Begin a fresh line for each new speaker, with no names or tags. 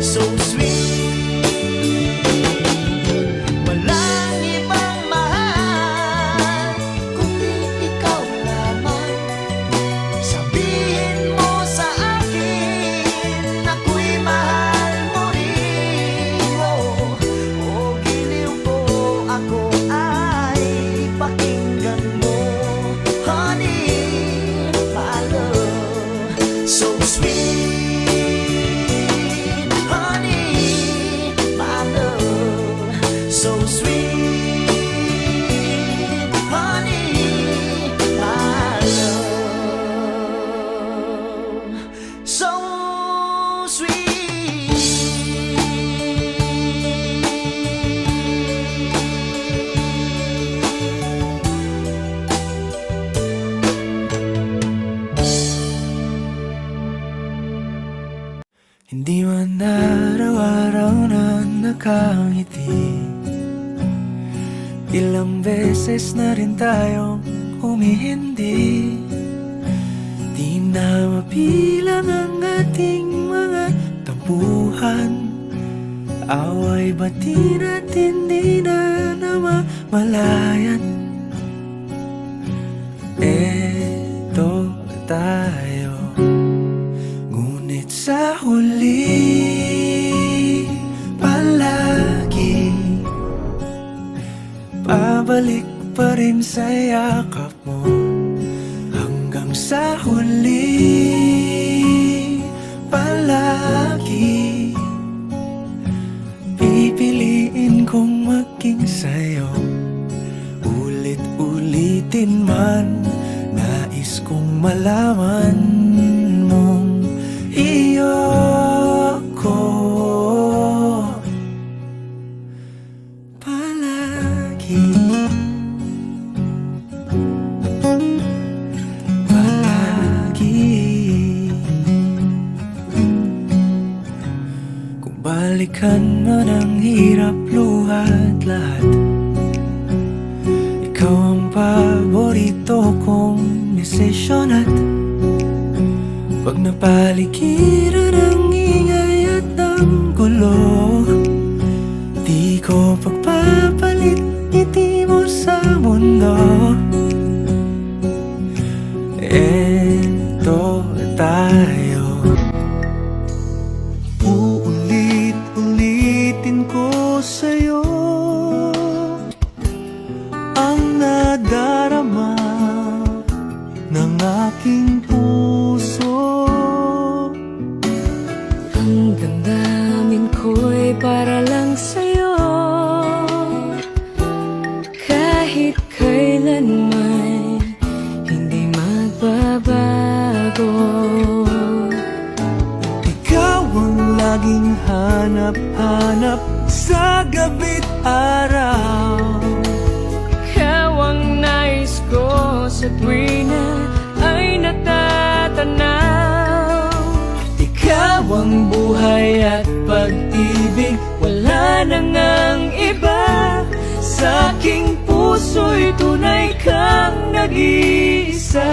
so sweet. Walang ibang mahal kundi ikaw lamang. Sabihin mo sa akin ako'y mahal mo rin. Oh, giliw ko, ako ay pakinggan mo. Honey, my love, so sweet. So sweet, honey, my love, so sweet. Hindi man araw-araw na nakangiti, ilang beses na rin tayong humihindi. Di na mabilang ang ating mga tampuhan. Away bati natin di na namamalayan. Eto tayo, ngunit sa huli palagi pabalik pa rin sa yakap mo. Hanggang sa huli palagi pipiliin kong maging sa'yo. Ulit-ulitin man, nais kong malaman mong iyo ko palagi. Kung balikan man ang hirap, luhat lahat, ikaw ang paborito kong desisyon. At pag napaligiran ang ingay at ang gulo, di ko pagpapalit ngiti mo sa mundo. Eto tayo, uulit-ulitin ko sa'yo ang nadarama ng aking puso.
Ang damdamin ko'y para lang sa'yo, kahit kailanman hindi magbabago.
Ikaw ang laging hanap-hanap sa gabi't araw.
Ikaw ang nais ko sa tuwing na ay natatanaw.
Ikaw ang buhay at pag-ibig, wala nang ang iba. Sa aking puso'y tunay kang nag-iisa.